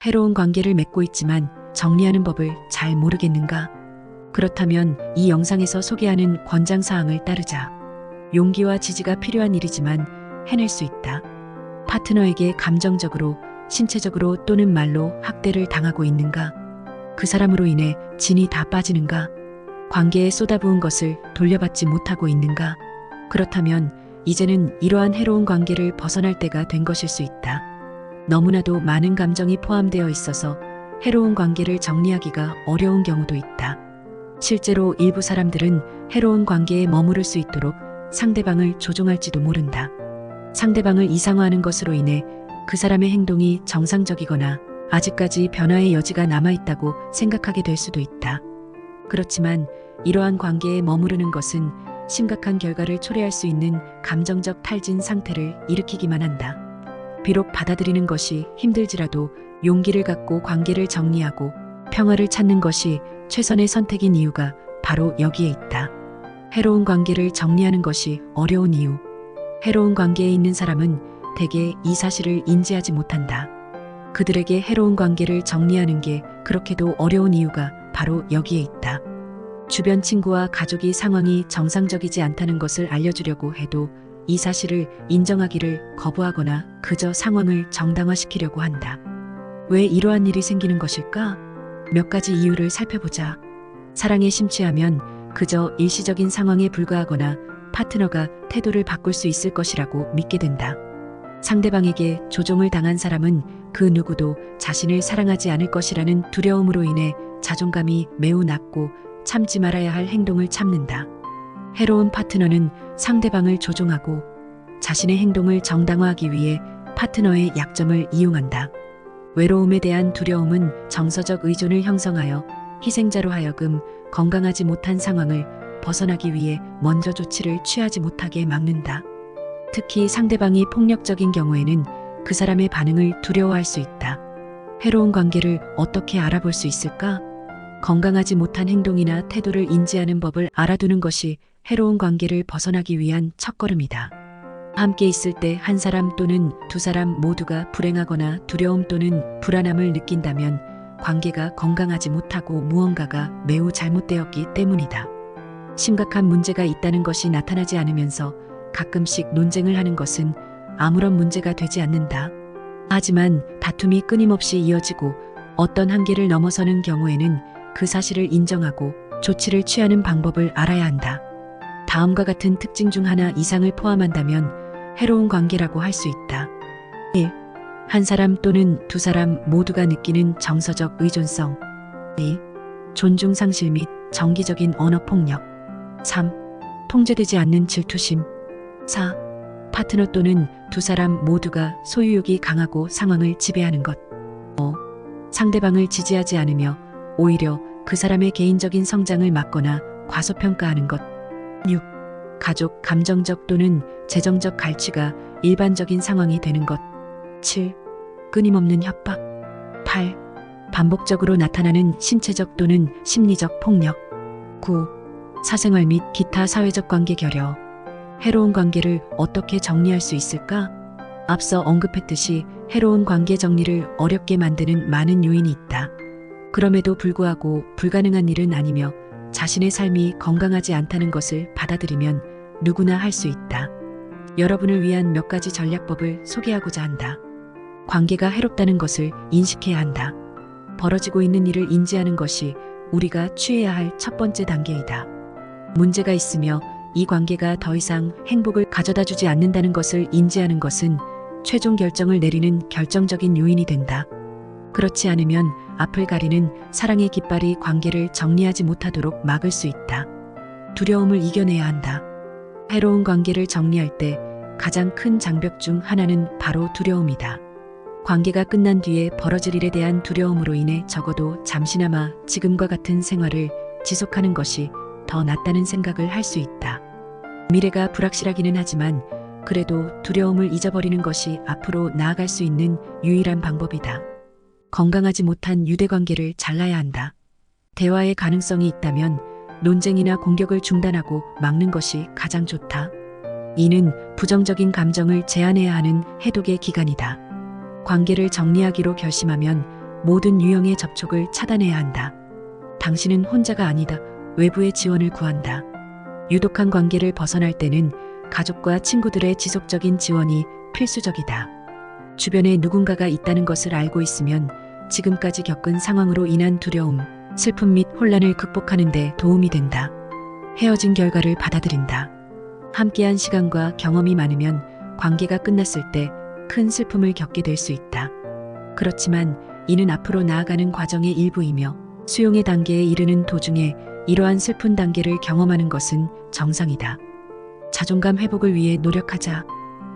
해로운 관계를 맺고 있지만 정리하는 법을 잘 모르겠는가? 그렇다면 이 영상에서 소개하는 권장사항을 따르자. 용기와 지지가 필요한 일이지만 해낼 수 있다. 파트너에게 감정적으로, 신체적으로 또는 말로 학대를 당하고 있는가? 그 사람으로 인해 진이 다 빠지는가? 관계에 쏟아부은 것을 돌려받지 못하고 있는가? 그렇다면 이제는 이러한 해로운 관계를 벗어날 때가 된 것일 수 있다. 너무나도 많은 감정이 포함되어 있어서 해로운 관계를 정리하기가 어려운 경우도 있다. 실제로 일부 사람들은 해로운 관계에 머무를 수 있도록 상대방을 조종할지도 모른다. 상대방을 이상화하는 것으로 인해 그 사람의 행동이 정상적이거나 아직까지 변화의 여지가 남아있다고 생각하게 될 수도 있다. 그렇지만 이러한 관계에 머무르는 것은 심각한 결과를 초래할 수 있는 감정적 탈진 상태를 일으키기만 한다. 비록 받아들이는 것이 힘들지라도 용기를 갖고 관계를 정리하고 평화를 찾는 것이 최선의 선택인 이유가 바로 여기에 있다. 해로운 관계를 정리하는 것이 어려운 이유. 해로운 관계에 있는 사람은 대개 이 사실을 인지하지 못한다. 그들에게 해로운 관계를 정리하는 게 그렇게도 어려운 이유가 바로 여기에 있다. 주변 친구와 가족이 상황이 정상적이지 않다는 것을 알려주려고 해도 이 사실을 인정하기를 거부하거나 그저 상황을 정당화시키려고 한다. 왜 이러한 일이 생기는 것일까? 몇 가지 이유를 살펴보자. 사랑에 심취하면 그저 일시적인 상황에 불과하거나 파트너가 태도를 바꿀 수 있을 것이라고 믿게 된다. 상대방에게 조종을 당한 사람은 그 누구도 자신을 사랑하지 않을 것이라는 두려움으로 인해 자존감이 매우 낮고 참지 말아야 할 행동을 참는다. 해로운 파트너는 상대방을 조종하고 자신의 행동을 정당화하기 위해 파트너의 약점을 이용한다. 외로움에 대한 두려움은 정서적 의존을 형성하여 희생자로 하여금 건강하지 못한 상황을 벗어나기 위해 먼저 조치를 취하지 못하게 막는다. 특히 상대방이 폭력적인 경우에는 그 사람의 반응을 두려워할 수 있다. 해로운 관계를 어떻게 알아볼 수 있을까? 건강하지 못한 행동이나 태도를 인지하는 법을 알아두는 것이 해로운 관계를 벗어나기 위한 첫걸음이다. 함께 있을 때 한 사람 또는 두 사람 모두가 불행하거나 두려움 또는 불안함을 느낀다면 관계가 건강하지 못하고 무언가가 매우 잘못되었기 때문이다. 심각한 문제가 있다는 것이 나타나지 않으면서 가끔씩 논쟁을 하는 것은 아무런 문제가 되지 않는다. 하지만 다툼이 끊임없이 이어지고 어떤 한계를 넘어서는 경우에는 그 사실을 인정하고 조치를 취하는 방법을 알아야 한다. 다음과 같은 특징 중 하나 이상을 포함한다면 해로운 관계라고 할 수 있다. 1. 한 사람 또는 두 사람 모두가 느끼는 정서적 의존성. 2. 존중 상실 및 정기적인 언어 폭력. 3. 통제되지 않는 질투심. 4. 파트너 또는 두 사람 모두가 소유욕이 강하고 상황을 지배하는 것. 5. 상대방을 지지하지 않으며 오히려 그 사람의 개인적인 성장을 막거나 과소평가하는 것. 6. 가족, 감정적 또는 재정적 갈취가 일반적인 상황이 되는 것. 7. 끊임없는 협박. 8. 반복적으로 나타나는 신체적 또는 심리적 폭력. 9. 사생활 및 기타 사회적 관계 결여. 해로운 관계를 어떻게 정리할 수 있을까? 앞서 언급했듯이 해로운 관계 정리를 어렵게 만드는 많은 요인이 있다. 그럼에도 불구하고 불가능한 일은 아니며 자신의 삶이 건강하지 않다는 것을 받아들이면 누구나 할 수 있다. 여러분을 위한 몇 가지 전략법을 소개하고자 한다. 관계가 해롭다는 것을 인식해야 한다. 벌어지고 있는 일을 인지하는 것이 우리가 취해야 할 첫 번째 단계이다. 문제가 있으며 이 관계가 더 이상 행복을 가져다 주지 않는다는 것을 인지하는 것은 최종 결정을 내리는 결정적인 요인이 된다. 그렇지 않으면 앞을 가리는 사랑의 깃발이 관계를 정리하지 못하도록 막을 수 있다. 두려움을 이겨내야 한다. 해로운 관계를 정리할 때 가장 큰 장벽 중 하나는 바로 두려움이다. 관계가 끝난 뒤에 벌어질 일에 대한 두려움으로 인해 적어도 잠시나마 지금과 같은 생활을 지속하는 것이 더 낫다는 생각을 할 수 있다. 미래가 불확실하기는 하지만 그래도 두려움을 잊어버리는 것이 앞으로 나아갈 수 있는 유일한 방법이다. 건강하지 못한 유대관계를 잘라야 한다. 대화의 가능성이 있다면 논쟁이나 공격을 중단하고 막는 것이 가장 좋다. 이는 부정적인 감정을 제한해야 하는 해독의 기간이다. 관계를 정리하기로 결심하면 모든 유형의 접촉을 차단해야 한다. 당신은 혼자가 아니다. 외부의 지원을 구한다. 유독한 관계를 벗어날 때는 가족과 친구들의 지속적인 지원이 필수적이다. 주변에 누군가가 있다는 것을 알고 있으면 지금까지 겪은 상황으로 인한 두려움, 슬픔 및 혼란을 극복하는 데 도움이 된다. 헤어진 결과를 받아들인다. 함께한 시간과 경험이 많으면 관계가 끝났을 때 큰 슬픔을 겪게 될 수 있다. 그렇지만 이는 앞으로 나아가는 과정의 일부이며 수용의 단계에 이르는 도중에 이러한 슬픈 단계를 경험하는 것은 정상이다. 자존감 회복을 위해 노력하자.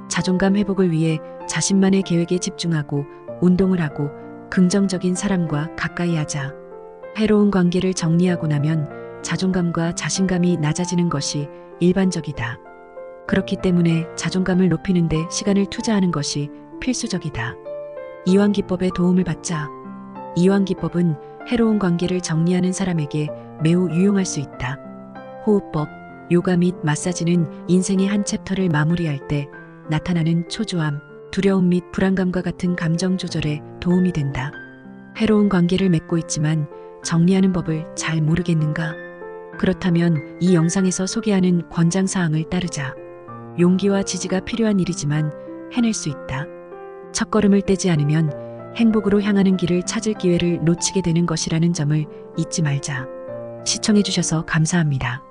자존감 회복을 위해 자신만의 계획에 집중하고 운동을 하고 긍정적인 사람과 가까이 하자. 해로운 관계를 정리하고 나면 자존감과 자신감이 낮아지는 것이 일반적이다. 그렇기 때문에 자존감을 높이는 데 시간을 투자하는 것이 필수적이다. 이완기법의 도움을 받자. 이완기법은 해로운 관계를 정리하는 사람에게 매우 유용할 수 있다. 호흡법, 요가 및 마사지는 인생의 한 챕터를 마무리할 때 나타나는 초조함, 두려움 및 불안감과 같은 감정 조절에 도움이 된다. 해로운 관계를 맺고 있지만 정리하는 법을 잘 모르겠는가? 그렇다면 이 영상에서 소개하는 권장사항을 따르자. 용기와 지지가 필요한 일이지만 해낼 수 있다. 첫걸음을 떼지 않으면 행복으로 향하는 길을 찾을 기회를 놓치게 되는 것이라는 점을 잊지 말자. 시청해주셔서 감사합니다.